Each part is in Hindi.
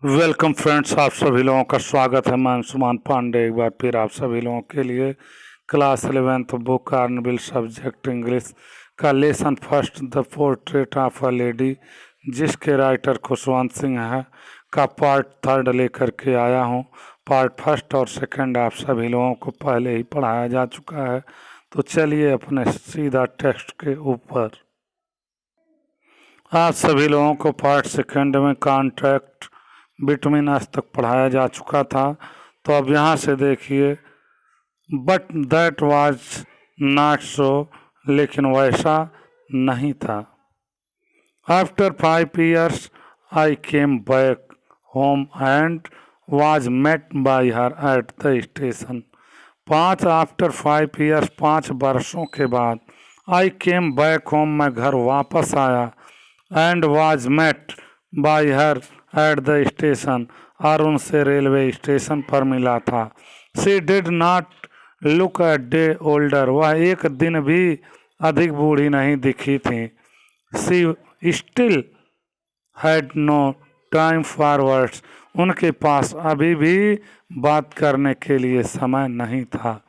वेलकम फ्रेंड्स, आप सभी लोगों का स्वागत है। मैं अंशुमान पांडे एक बार फिर आप सभी लोगों के लिए class 11th book hornbill subject English का lesson first the portrait of a lady, जिसके राइटर खुशवंत सिंह है, का पार्ट 3 लेकर के आया हूँ। पार्ट 1 और 2 आप सभी लोगों को पहले ही पढ़ाया जा चुका है। तो चलिए अपने सीधा टेक्स्ट के ऊपर। आप सभी लोगों को पार्ट 2 में कॉन्ट्रैक्ट बिटवीन अस तक पढ़ाया जा चुका था। तो अब यहाँ से देखिए, but that was not so, लेकिन वैसा नहीं था। After 5 years I came back home and was met by her at the station. 5 वर्षों के बाद आई केम बैक होम, मैं घर वापस आया, and was met by her at the station, और उनसे रेलवे स्टेशन पर मिला था। She did not look a day older, वह एक दिन भी अधिक बूढ़ी नहीं दिखी थी। She still had no time for words, उनके पास अभी भी बात करने के लिए समय नहीं था।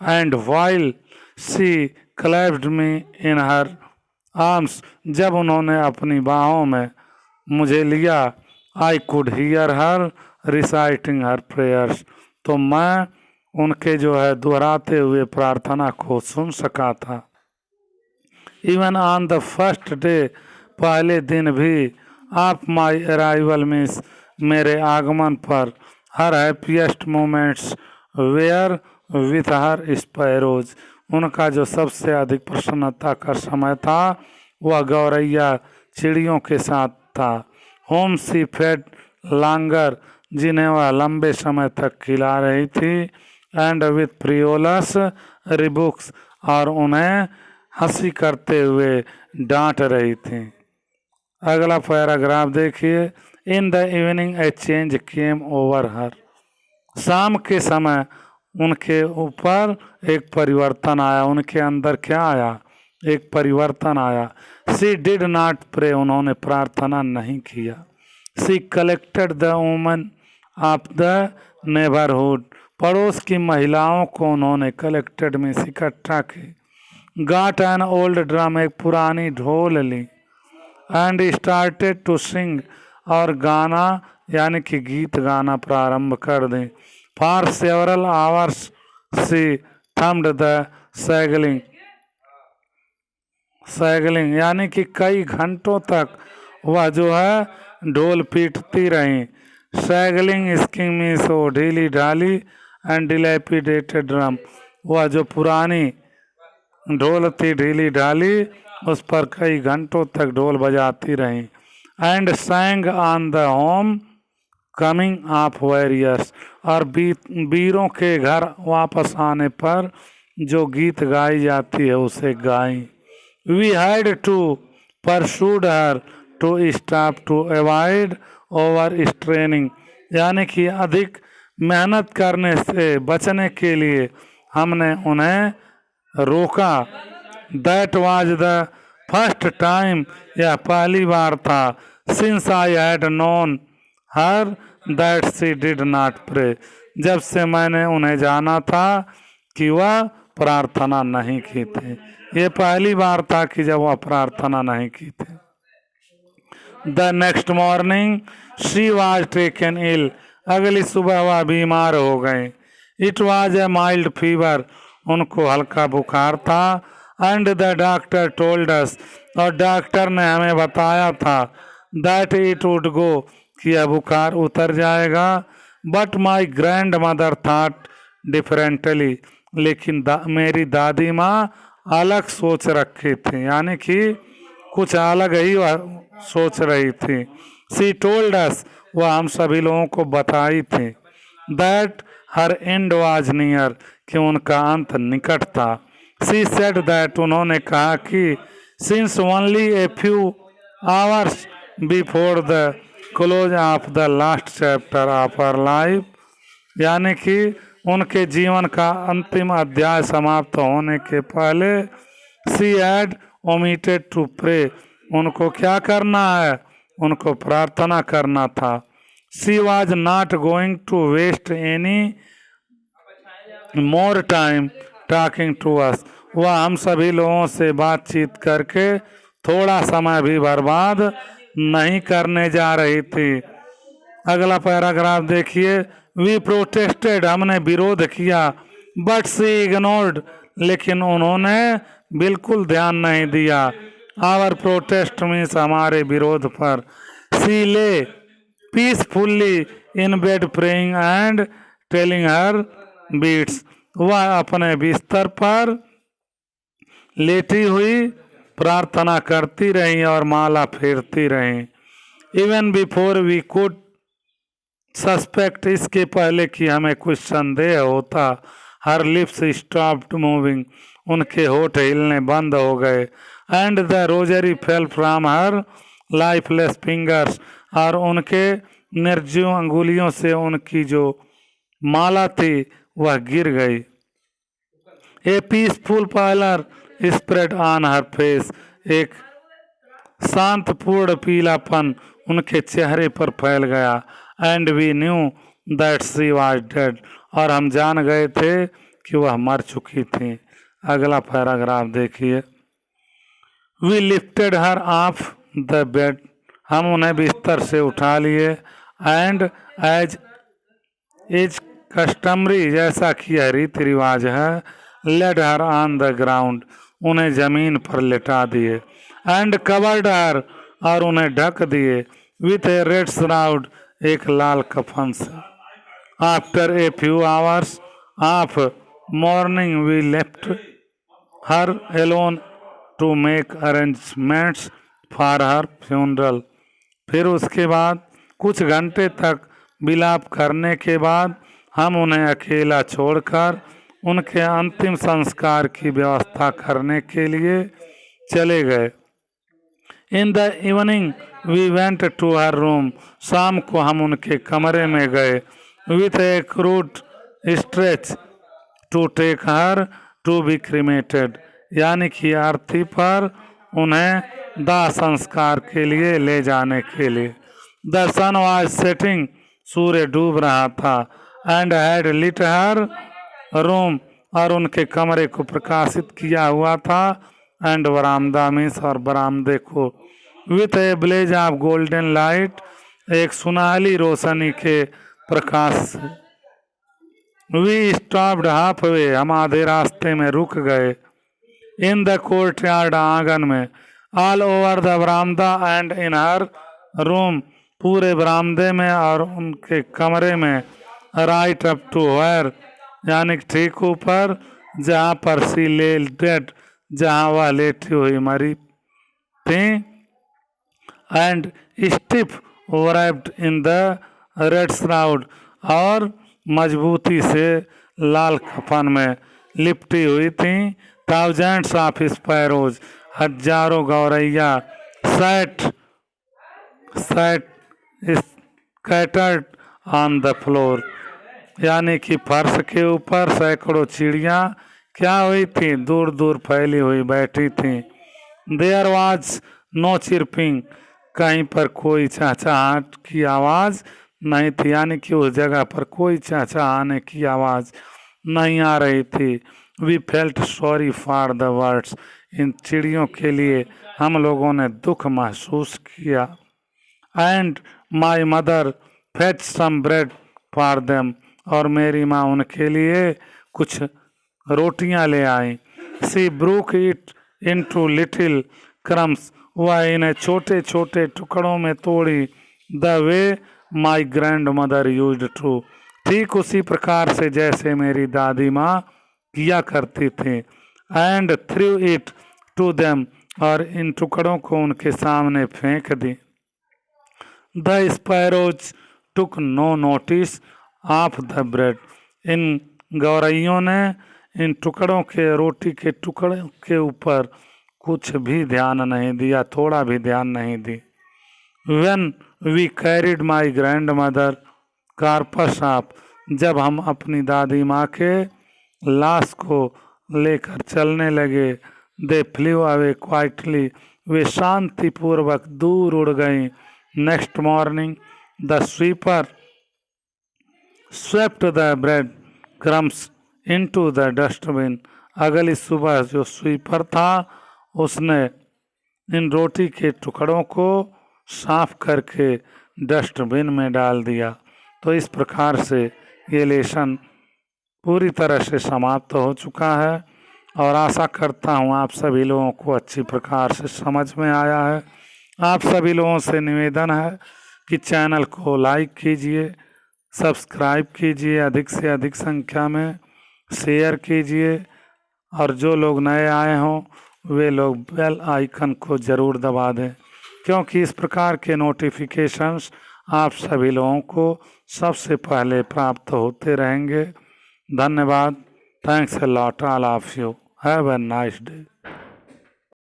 And while she clapped me in her arms, जब उन्होंने अपनी बाहों में मुझे लिया, I could hear her reciting her prayers, तो मैं उनके दोहराते हुए प्रार्थना को सुन सका था। Even on the first day, पहले दिन भी, ऑफ माई अराइवल मीन्स, मेरे आगमन पर, her happiest moments were with her sparrows, उनका जो सबसे अधिक प्रसन्नता का समय था वह गौरैया चिड़ियों के साथ था। होम सी फेड लॉन्गर, जिन्हें वह लंबे समय तक खिला रही थी, एंड विथ फ्रियोलस रिबुक्स, और उन्हें हंसी करते हुए डांट रही थी। अगला पैराग्राफ देखिए। इन the evening A change came over हर, शाम के समय उनके ऊपर एक परिवर्तन आया। उनके अंदर क्या आया? एक परिवर्तन आया। शी डिड नॉट प्रे, उन्होंने प्रार्थना नहीं किया। She collected the women of the neighbourhood, पड़ोस की महिलाओं को उन्होंने कलेक्टेड में इकट्ठा की। गाट एन ओल्ड ड्रम, एक पुरानी ढोल ली। एंड स्टार्टेड टू सिंग, और गाना यानी कि गीत गाना प्रारंभ कर दें। For several hours she thumped the sagging, sagging यानी कि कई घंटों तक वह ढोल पीटती रही। सैगलिंग स्किंग मीन्स वो ढीली ढाली, एंड डिलेपिडेटेड ड्रम, वह जो पुरानी ढोल थी ढीली ढाली, उस पर कई घंटों तक ढोल बजाती रही। And सैंग on the home coming of warriors, और वीरों के घर वापस आने पर जो गीत गाई जाती है उसे गाई। We had to persuade her to stop to avoid over straining, यानी कि अधिक मेहनत करने से बचने के लिए हमने उन्हें रोका। That was the first time, यह पहली बार था, since I had known her that she did not pray, जब से मैंने उन्हें जाना था कि वह प्रार्थना नहीं की थी। ये पहली बार था कि जब वह प्रार्थना नहीं की थी। The next morning she was taken ill, अगली सुबह वह बीमार हो गए। It was a mild fever, उनको हल्का बुखार था। And the doctor told us, और डॉक्टर ने हमें बताया था, दैट इट वुड गो, कि यह बुखार उतर जाएगा। But my grandmother thought differently, लेकिन मेरी दादी माँ अलग सोच रखी थी, यानी कि कुछ अलग ही सोच रही थी। सी टोल्ड अस, वह हम सभी लोगों को बताई थी, that her and was near, कि उनका अंत निकट था। सी सेड दैट, उन्होंने कहा कि since only a few hours before the close of the last chapter of our life, यानी कि उनके जीवन का अंतिम अध्याय समाप्त होने के पहले, she had omitted to pray, उनको क्या करना है? उनको प्रार्थना करना था। She was not going to waste any more time talking to us. वह हम सभी लोगों से बातचीत करके थोड़ा समय भी बर्बाद नहीं करने जा रही थी। अगला पैराग्राफ देखिए। वी प्रोटेस्टेड, हमने विरोध किया, बट सी इग्नोर्ड, लेकिन उन्होंने बिल्कुल ध्यान नहीं दिया। आवर प्रोटेस्ट मीन्स हमारे विरोध पर। She lay peacefully in bed praying and telling her beads, वह अपने बिस्तर पर लेटी हुई प्रार्थना करती रही और माला फेरती रही। Even before we could suspect, इसके पहले कि हमें कुछ संदेह होता, हर लिप्स स्टॉप्ड मूविंग, उनके होठ हिलने बंद हो गए। And the rosary fell from her lifeless fingers, और उनके निर्जीव अंगुलियों से उनकी जो माला थी वह गिर गई। A peaceful pallor spread on her face, एक शांतपूर्ण पीलापन उनके चेहरे पर फैल गया। And we knew that she was dead, और हम जान गए थे कि वह मर चुकी थी। अगला पैराग्राफ देखिए। We lifted her off the bed, हम उन्हें बिस्तर से उठा लिए। एंड एज इज कस्टमरी, जैसा कि यह रीति रिवाज है, laid her on the ground, उन्हें जमीन पर लेटा दिए। एंड कवर्ड हर, और उन्हें ढक दिए, विथ ए रेड श्राउड, एक लाल कफन से। After a few hours of mourning we left her alone to make arrangements for her funeral, फिर उसके बाद कुछ घंटे तक विलाप करने के बाद हम उन्हें अकेला छोड़कर उनके अंतिम संस्कार की व्यवस्था करने के लिए चले गए। In the evening we went to her room, शाम को हम उनके कमरे में गए। With a crude stretch to take her to be cremated, यानी कि अर्थी पर उन्हें दाह संस्कार के लिए ले जाने के लिए। द सन वाज सेटिंग, सूर्य डूब रहा था। And had lit her room, और उनके कमरे को प्रकाशित किया हुआ था। एंड बरामदा मीन्स, और बरामदे को, with a blaze of golden light, एक सुनहली रोशनी के प्रकाश से। वी स्टॉप्ड हाफ वे, हम आधे रास्ते में रुक गए। इन द कोर्ट यार्ड, आंगन में। ऑल ओवर द बरामदा एंड इन हर रूम, पूरे बरामदे में और उनके कमरे में। राइट अप टू वेयर, यानी ठीक ऊपर जहाँ पर सी ले डेड, जहाँ वह लेटी हुई मरी थी। And stiff wrapped in the red shroud, और मजबूती से लाल कफन में लिपटी हुई थी। थाउजेंड्स ऑफ स्पैरोज, हजारों गौरैया। Sat scattered on the floor, यानी कि फर्श के ऊपर सैकड़ों चिड़िया क्या हुई थी, दूर दूर फैली हुई बैठी थी। देयर वाज नो चिरपिंग, कहीं पर कोई चहचहाट की आवाज़ नहीं थी, यानी कि उस जगह पर कोई चहचहाने की आवाज़ नहीं आ रही थी। We felt sorry for the birds, इन चिड़ियों के लिए हम लोगों ने दुख महसूस किया। And my mother fetch some bread for them, और मेरी माँ उनके लिए कुछ रोटियां ले आई। She broke it into little crumbs, वह इन्हें छोटे छोटे टुकड़ों में तोड़ी। The way my grandmother used to, ठीक उसी प्रकार से जैसे मेरी दादी माँ किया करती थी। And threw it to them, और इन टुकड़ों को उनके सामने फेंक दी। The sparrows took no notice of the bread, इन गौरैयों ने इन टुकड़ों के, रोटी के टुकड़ों के ऊपर कुछ भी ध्यान नहीं दिया, थोड़ा भी ध्यान नहीं दी। When we carried my grandmother corpus of, जब हम अपनी दादी माँ के लाश को लेकर चलने लगे। दे फ्लेव अवे क्वाइटली, वे शांतिपूर्वक दूर उड़ गईं। Next morning the sweeper swept the bread crumbs into the dustbin. अगली सुबह जो स्वीपर था उसने इन रोटी के टुकड़ों को साफ करके डस्टबिन में डाल दिया। तो इस प्रकार से ये लेसन पूरी तरह से समाप्त हो चुका है और आशा करता हूँ आप सभी लोगों को अच्छी प्रकार से समझ में आया है। आप सभी लोगों से निवेदन है कि चैनल को लाइक कीजिए, सब्सक्राइब कीजिए, अधिक से अधिक संख्या में शेयर कीजिए और जो लोग नए आए हों वे लोग बेल आइकन को ज़रूर दबा दें, क्योंकि इस प्रकार के नोटिफिकेशंस आप सभी लोगों को सबसे पहले प्राप्त होते रहेंगे। धन्यवाद। Thanks a lot all of you. Have a nice day.